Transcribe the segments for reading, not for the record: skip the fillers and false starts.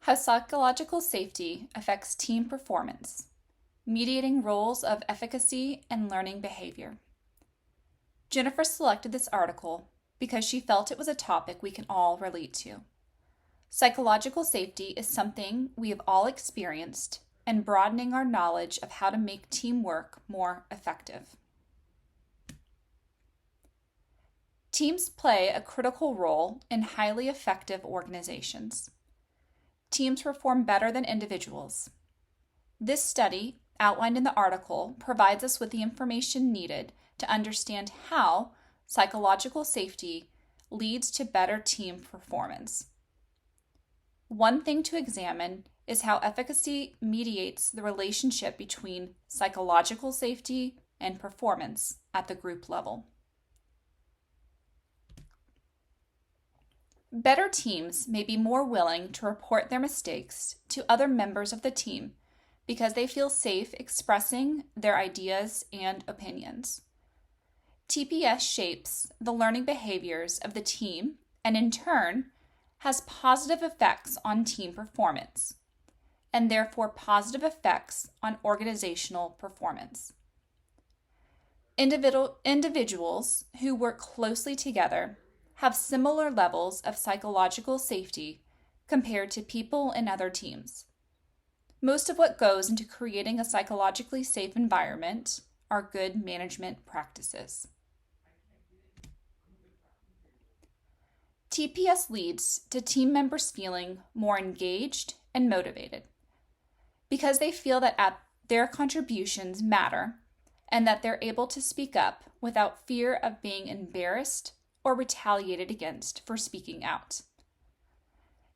How psychological safety affects team performance, mediating roles of efficacy and learning behavior. Jennifer selected this article because she felt it was a topic we can all relate to. Psychological safety is something we have all experienced, and broadening our knowledge of how to make teamwork more effective. Teams play a critical role in highly effective organizations. Teams perform better than individuals. This study, outlined in the article, provides us with the information needed to understand how psychological safety leads to better team performance. One thing to examine is how efficacy mediates the relationship between psychological safety and performance at the group level. Better teams may be more willing to report their mistakes to other members of the team because they feel safe expressing their ideas and opinions. TPS shapes the learning behaviors of the team and, in turn, has positive effects on team performance, and therefore positive effects on organizational performance. Individuals who work closely together have similar levels of psychological safety compared to people in other teams. Most of what goes into creating a psychologically safe environment are good management practices. TPS leads to team members feeling more engaged and motivated because they feel that their contributions matter and that they're able to speak up without fear of being embarrassed or retaliated against for speaking out.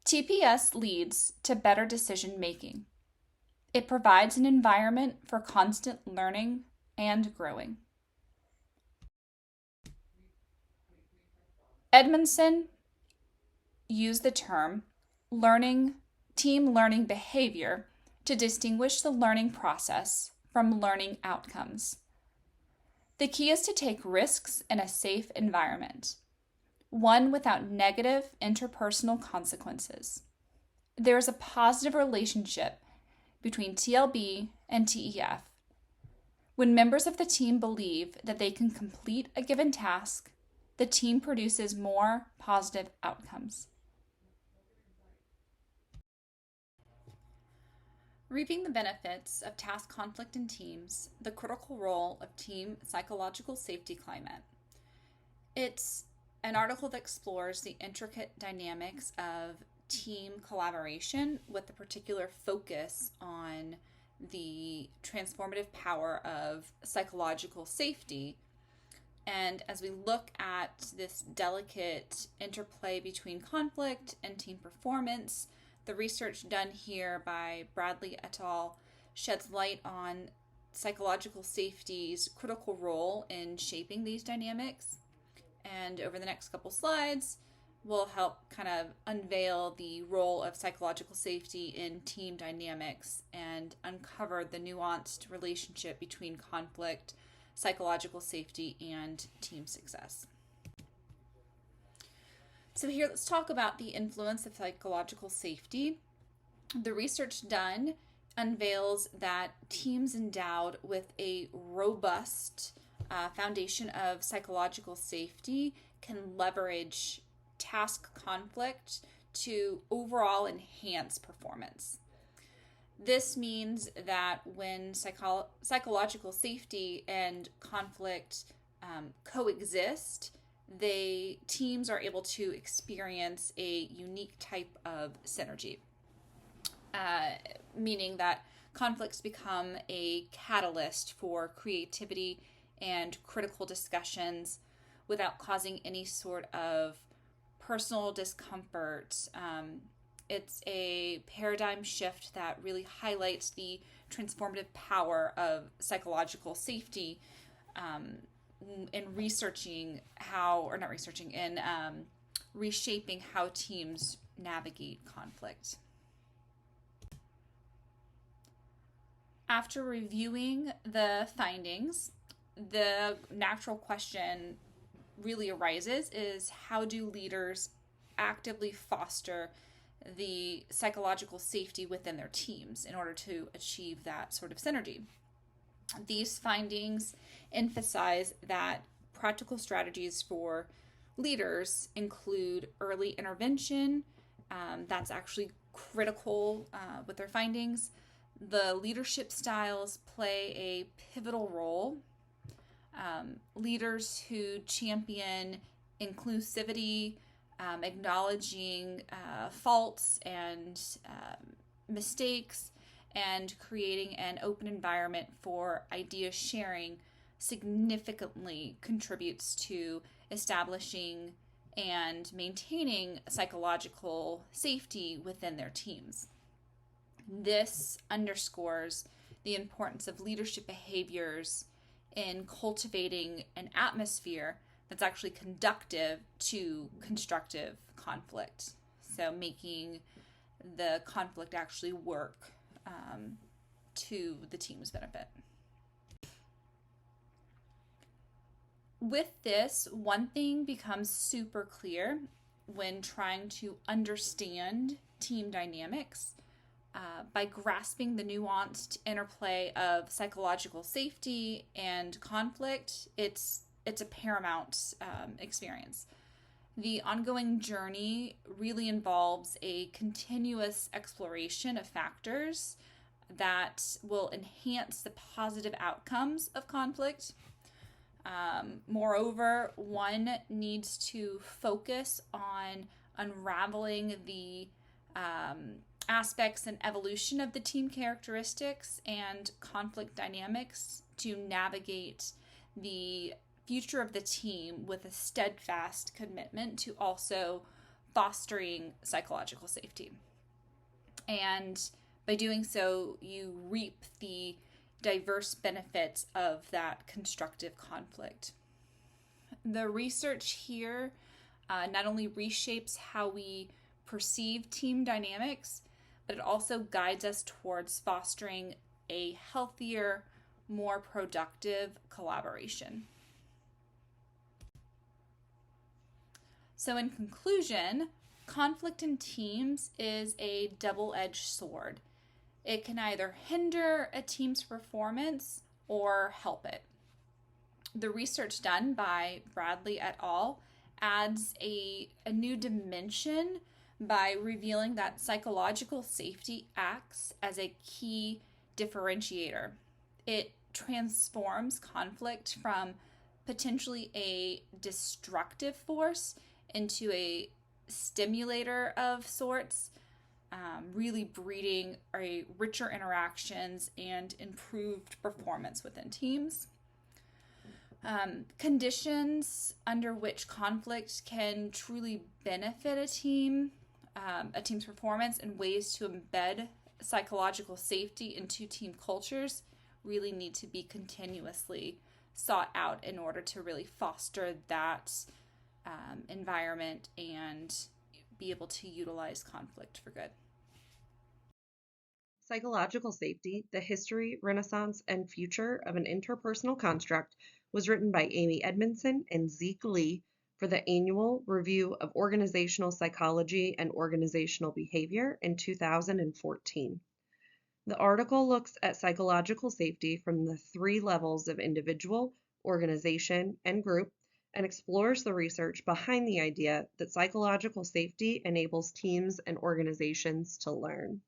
TPS leads to better decision making. It provides an environment for constant learning and growing. Edmondson used the term team learning behavior to distinguish the learning process from learning outcomes. The key is to take risks in a safe environment, one without negative interpersonal consequences. There is a positive relationship between TLB and TEF. When members of the team believe that they can complete a given task, the team produces more positive outcomes. Reaping the benefits of task conflict in teams, the critical role of team psychological safety climate. It's an article that explores the intricate dynamics of team collaboration with a particular focus on the transformative power of psychological safety. And as we look at this delicate interplay between conflict and team performance, the research done here by Bradley et al. Sheds light on psychological safety's critical role in shaping these dynamics. And over the next couple slides, we'll help kind of unveil the role of psychological safety in team dynamics and uncover the nuanced relationship between conflict, psychological safety, and team success. So here, let's talk about the influence of psychological safety. The research done unveils that teams endowed with a robust foundation of psychological safety can leverage task conflict to overall enhance performance. This means that when psychological safety and conflict coexist, teams are able to experience a unique type of synergy, meaning that conflicts become a catalyst for creativity and critical discussions without causing any sort of personal discomfort. It's a paradigm shift that really highlights the transformative power of psychological safety in reshaping how teams navigate conflict. After reviewing the findings, the natural question really arises is, how do leaders actively foster the psychological safety within their teams in order to achieve that sort of synergy. These findings emphasize that practical strategies for leaders include early intervention. That's actually critical with their findings. The leadership styles play a pivotal role. Leaders who champion inclusivity, acknowledging faults and mistakes, and creating an open environment for idea sharing significantly contributes to establishing and maintaining psychological safety within their teams. This underscores the importance of leadership behaviors in cultivating an atmosphere that's actually conducive to constructive conflict. So making the conflict actually work to the team's benefit. With this, one thing becomes super clear when trying to understand team dynamics. By grasping the nuanced interplay of psychological safety and conflict, it's a paramount experience. The ongoing journey really involves a continuous exploration of factors that will enhance the positive outcomes of conflict. Moreover, one needs to focus on unraveling the aspects and evolution of the team characteristics and conflict dynamics to navigate the future of the team with a steadfast commitment to also fostering psychological safety. And by doing so, you reap the diverse benefits of that constructive conflict. The research here not only reshapes how we perceive team dynamics, but it also guides us towards fostering a healthier, more productive collaboration. So in conclusion, conflict in teams is a double-edged sword. It can either hinder a team's performance or help it. The research done by Bradley et al. Adds a new dimension by revealing that psychological safety acts as a key differentiator. It transforms conflict from potentially a destructive force into a stimulator of sorts, really breeding a richer interactions and improved performance within teams. Conditions under which conflict can truly benefit a team's performance, and ways to embed psychological safety into team cultures really need to be continuously sought out in order to really foster that environment and be able to utilize conflict for good. Psychological Safety, The History, Renaissance, and Future of an Interpersonal Construct was written by Amy Edmondson and Zeke Lee for the Annual Review of Organizational Psychology and Organizational Behavior in 2014. The article looks at psychological safety from the 3 levels of individual, organization, and group, and explores the research behind the idea that psychological safety enables teams and organizations to learn.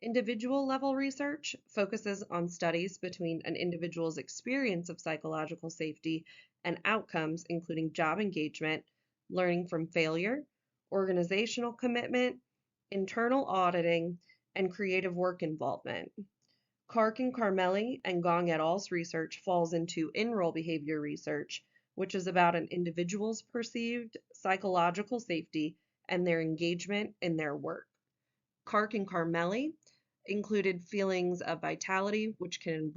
Individual level research focuses on studies between an individual's experience of psychological safety and outcomes, including job engagement, learning from failure, organizational commitment, internal auditing, and creative work involvement. Clark and Carmelli and Gong et al.'s research falls into in-role behavior research, which is about an individual's perceived psychological safety and their engagement in their work. Clark and Carmelli included feelings of vitality, which can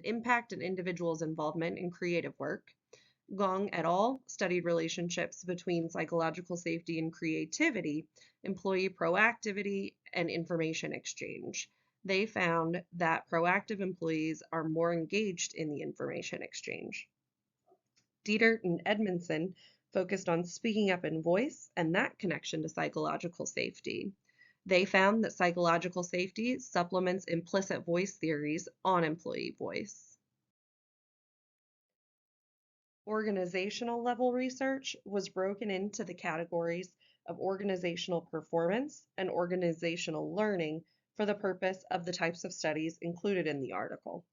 impact an individual's involvement in creative work. Gong et al. Studied relationships between psychological safety and creativity, employee proactivity, and information exchange. They found that proactive employees are more engaged in the information exchange. Dietert and Edmondson focused on speaking up in voice and that connection to psychological safety. They found that psychological safety supplements implicit voice theories on employee voice. Organizational level research was broken into the categories of organizational performance and organizational learning for the purpose of the types of studies included in the article.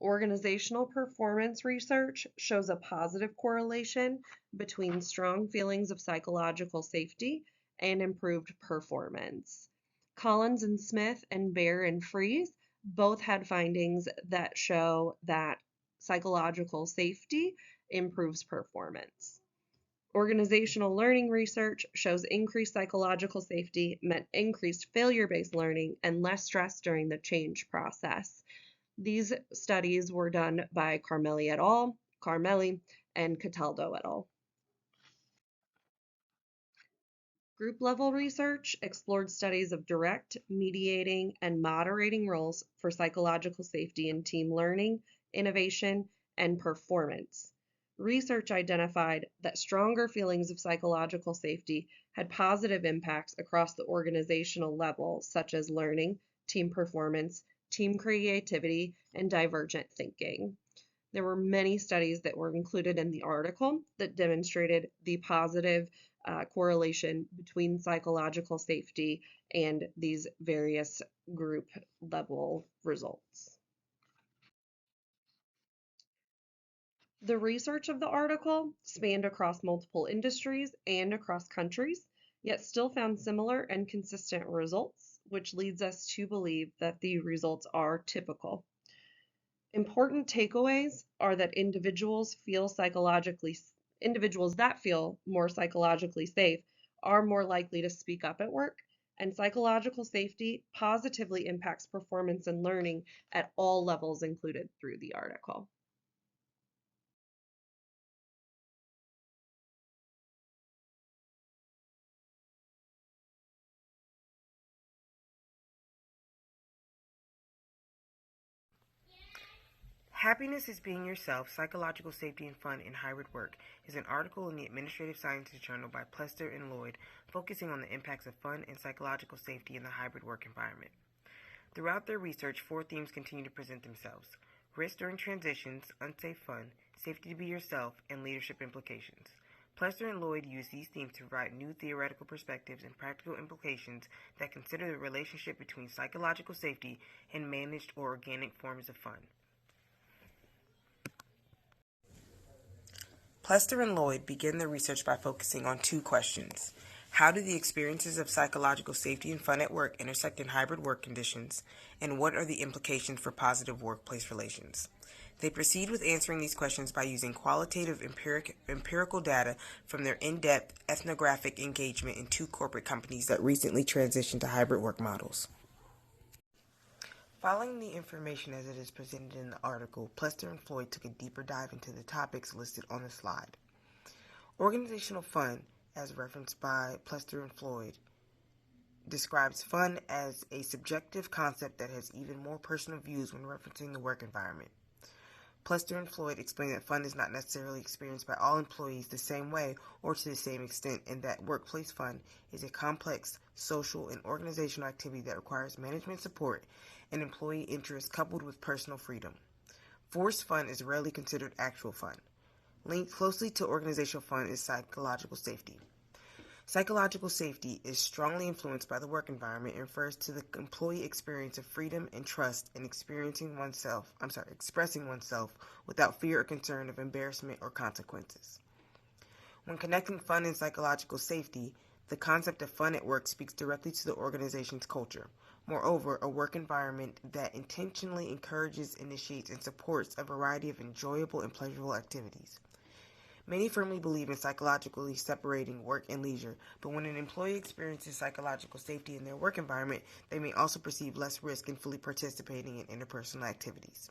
Organizational performance research shows a positive correlation between strong feelings of psychological safety and improved performance. Collins and Smith and Bear and Fries both had findings that show that psychological safety improves performance. Organizational learning research shows increased psychological safety meant increased failure-based learning and less stress during the change process. These studies were done by Carmelli et al., Carmelli, and Cataldo et al. Group level research explored studies of direct, mediating, and moderating roles for psychological safety in team learning, innovation, and performance. Research identified that stronger feelings of psychological safety had positive impacts across the organizational level, such as learning, team performance, team creativity, and divergent thinking. There were many studies that were included in the article that demonstrated the positive correlation between psychological safety and these various group level results. The research of the article spanned across multiple industries and across countries, yet still found similar and consistent results, which leads us to believe that the results are typical. Important takeaways are that individuals that feel more psychologically safe are more likely to speak up at work, and psychological safety positively impacts performance and learning at all levels included through the article. Happiness is Being Yourself, Psychological Safety and Fun in Hybrid Work is an article in the Administrative Sciences Journal by Plester and Lloyd focusing on the impacts of fun and psychological safety in the hybrid work environment. Throughout their research, 4 themes continue to present themselves: risk during transitions, unsafe fun, safety to be yourself, and leadership implications. Plester and Lloyd use these themes to provide new theoretical perspectives and practical implications that consider the relationship between psychological safety and managed or organic forms of fun. Plester and Lloyd begin their research by focusing on 2 questions. How do the experiences of psychological safety and fun at work intersect in hybrid work conditions, and what are the implications for positive workplace relations? They proceed with answering these questions by using qualitative empirical data from their in-depth ethnographic engagement in 2 corporate companies that recently transitioned to hybrid work models. Following the information as it is presented in the article, Plester and Floyd took a deeper dive into the topics listed on the slide. Organizational fun, as referenced by Plester and Floyd, describes fun as a subjective concept that has even more personal views when referencing the work environment. Plester and Floyd explain that fun is not necessarily experienced by all employees the same way or to the same extent, and that workplace fun is a complex social and organizational activity that requires management support and employee interest coupled with personal freedom. Forced fun is rarely considered actual fun. Linked closely to organizational fun is psychological safety. Psychological safety is strongly influenced by the work environment and refers to the employee experience of freedom and trust in expressing oneself without fear or concern of embarrassment or consequences. When connecting fun and psychological safety, the concept of fun at work speaks directly to the organization's culture. Moreover, a work environment that intentionally encourages, initiates, and supports a variety of enjoyable and pleasurable activities. Many firmly believe in psychologically separating work and leisure, but when an employee experiences psychological safety in their work environment, they may also perceive less risk in fully participating in interpersonal activities.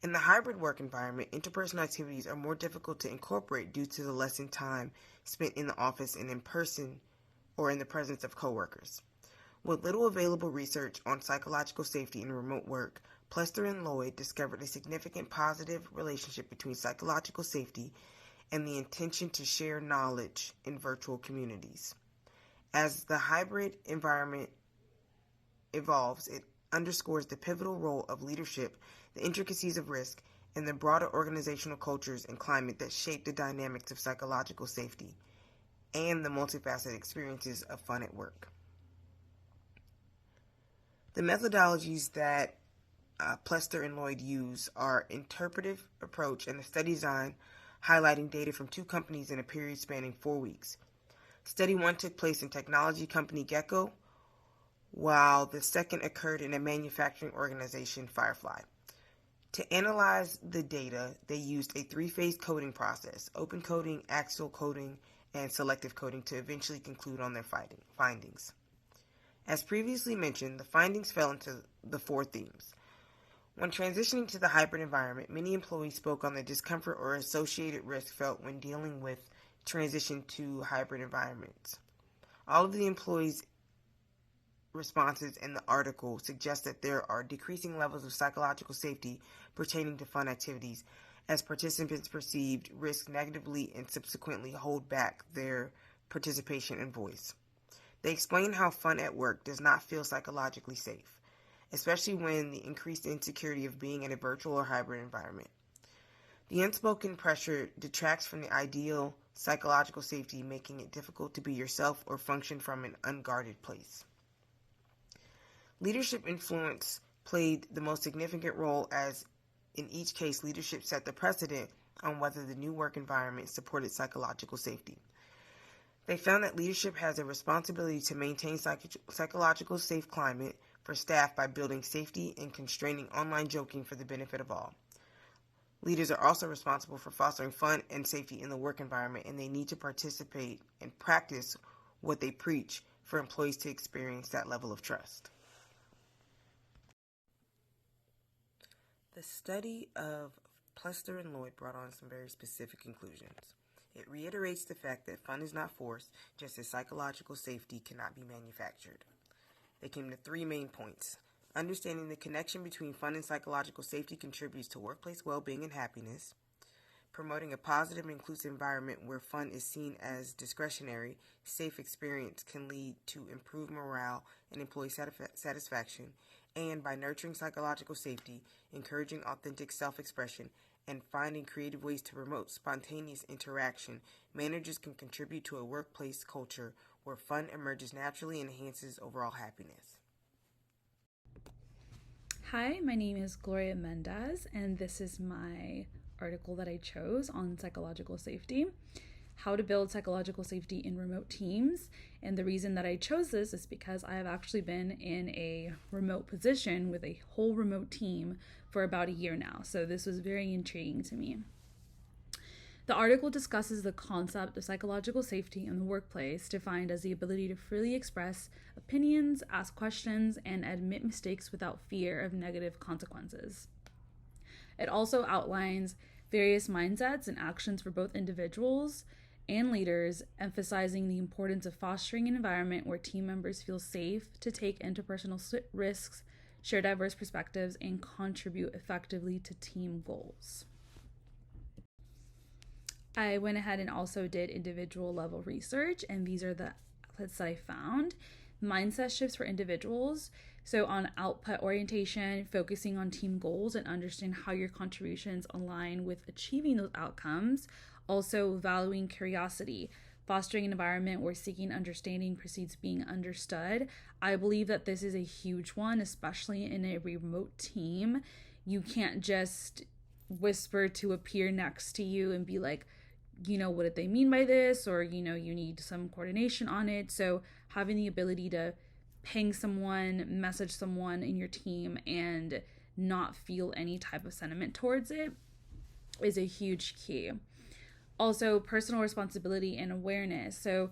In the hybrid work environment, interpersonal activities are more difficult to incorporate due to the lessened time spent in the office and in person or in the presence of coworkers. With little available research on psychological safety in remote work, Plester and Lloyd discovered a significant positive relationship between psychological safety and the intention to share knowledge in virtual communities. As the hybrid environment evolves, it underscores the pivotal role of leadership, the intricacies of risk, and the broader organizational cultures and climate that shape the dynamics of psychological safety and the multifaceted experiences of fun at work. The methodologies that Plester and Lloyd use are interpretive approach and the study design, highlighting data from 2 companies in a period spanning 4 weeks. Study 1 took place in technology company Gecko, while the second occurred in a manufacturing organization, Firefly. To analyze the data, they used a 3-phase coding process: open coding, axial coding, and selective coding, to eventually conclude on their findings. As previously mentioned, the findings fell into the 4 themes. When transitioning to the hybrid environment, many employees spoke on the discomfort or associated risk felt when dealing with transition to hybrid environments. All of the employees' responses in the article suggest that there are decreasing levels of psychological safety pertaining to fun activities, as participants perceived risk negatively and subsequently hold back their participation and voice. They explain how fun at work does not feel psychologically safe, especially when the increased insecurity of being in a virtual or hybrid environment. The unspoken pressure detracts from the ideal psychological safety, making it difficult to be yourself or function from an unguarded place. Leadership influence played the most significant role, as in each case leadership set the precedent on whether the new work environment supported psychological safety. They found that leadership has a responsibility to maintain psychological safe climate for staff by building safety and constraining online joking for the benefit of all. Leaders are also responsible for fostering fun and safety in the work environment, and they need to participate and practice what they preach for employees to experience that level of trust. The study of Plester and Lloyd brought on some very specific conclusions. It reiterates the fact that fun is not forced, just as psychological safety cannot be manufactured. They came to 3 main points. Understanding the connection between fun and psychological safety contributes to workplace well-being and happiness. Promoting a positive and inclusive environment where fun is seen as discretionary, safe experience can lead to improved morale and employee satisfaction. And by nurturing psychological safety, encouraging authentic self-expression, and finding creative ways to promote spontaneous interaction, managers can contribute to a workplace culture where fun emerges naturally and enhances overall happiness. Hi, my name is Gloria Mendez, and this is my article that I chose on psychological safety, how to build psychological safety in remote teams. And the reason that I chose this is because I have actually been in a remote position with a whole remote team for about a year now. So this was very intriguing to me. The article discusses the concept of psychological safety in the workplace, defined as the ability to freely express opinions, ask questions, and admit mistakes without fear of negative consequences. It also outlines various mindsets and actions for both individuals and leaders, emphasizing the importance of fostering an environment where team members feel safe to take interpersonal risks, share diverse perspectives, and contribute effectively to team goals. I went ahead and also did individual level research, and these are the outlets that I found. Mindset shifts for individuals. So on output orientation, focusing on team goals and understand how your contributions align with achieving those outcomes. Also valuing curiosity, fostering an environment where seeking understanding precedes being understood. I believe that this is a huge one, especially in a remote team. You can't just whisper to a peer next to you and be like, what did they mean by this? Or, you need some coordination on it. So having the ability to ping someone, message someone in your team and not feel any type of sentiment towards it is a huge key. Also, personal responsibility and awareness. So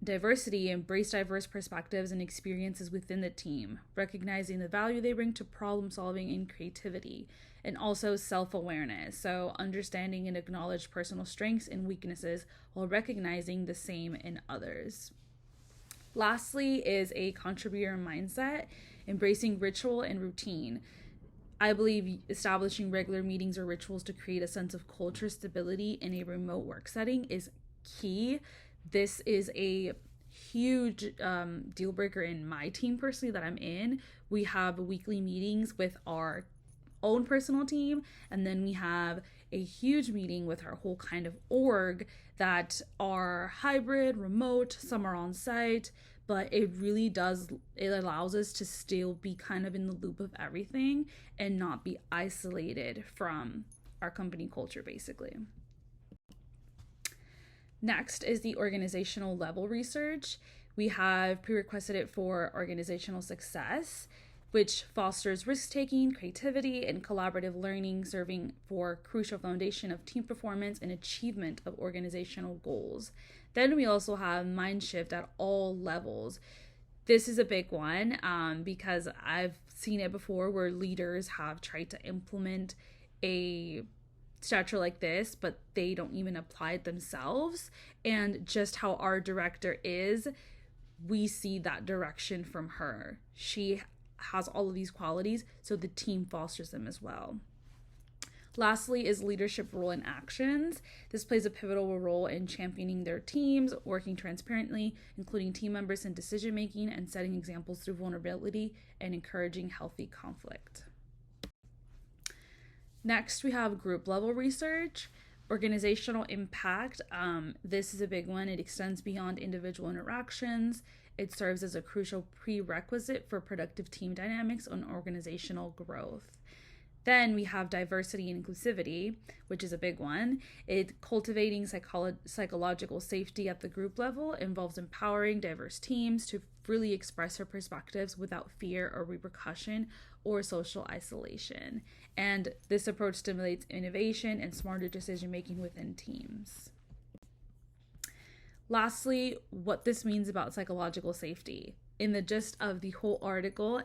diversity, embrace diverse perspectives and experiences within the team, recognizing the value they bring to problem solving and creativity. And also self-awareness. So understanding and acknowledge personal strengths and weaknesses while recognizing the same in others. Lastly is a contributor mindset, embracing ritual and routine. I believe establishing regular meetings or rituals to create a sense of culture stability in a remote work setting is key. This is a huge deal breaker in my team personally that I'm in. We have weekly meetings with our own personal team, and then we have a huge meeting with our whole kind of org that are hybrid, remote, some are on site, but it allows us to still be kind of in the loop of everything and not be isolated from our company culture, basically. Next is the organizational level research. We have prerequisite it for organizational success, which fosters risk-taking, creativity, and collaborative learning, serving for crucial foundation of team performance and achievement of organizational goals. Then we also have mind shift at all levels. This is a big one because I've seen it before where leaders have tried to implement a structure like this, but they don't even apply it themselves. And just how our director is, we see that direction from her. She has all of these qualities, so the team fosters them as well. Lastly is leadership role and actions. This plays a pivotal role in championing their teams, working transparently, including team members in decision making, and setting examples through vulnerability and encouraging healthy conflict. Next, we have group level research. Organizational impact. This is a big one. It extends beyond individual interactions. It serves as a crucial prerequisite for productive team dynamics and organizational growth. Then we have diversity and inclusivity, which is a big one. Cultivating psychological safety at the group level involves empowering diverse teams to freely express their perspectives without fear or repercussion or social isolation. And this approach stimulates innovation and smarter decision-making within teams. Lastly, what this means about psychological safety. In the gist of the whole article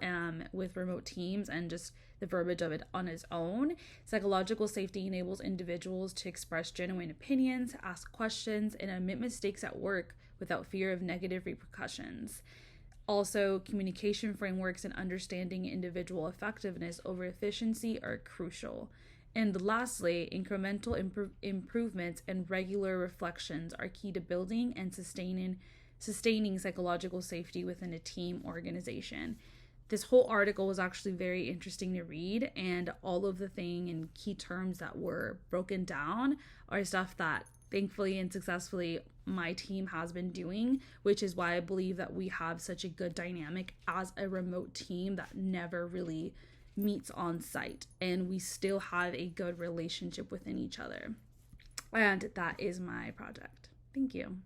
with remote teams and just the verbiage of it on its own, psychological safety enables individuals to express genuine opinions, ask questions, and admit mistakes at work without fear of negative repercussions. Also, communication frameworks and understanding individual effectiveness over efficiency are crucial. And lastly, incremental improvements and regular reflections are key to building and sustaining psychological safety within a team organization. This whole article was actually very interesting to read, and all of the and key terms that were broken down are stuff that thankfully and successfully my team has been doing, which is why I believe that we have such a good dynamic as a remote team that never really meets on site, and we still have a good relationship within each other. And that is my project. Thank you.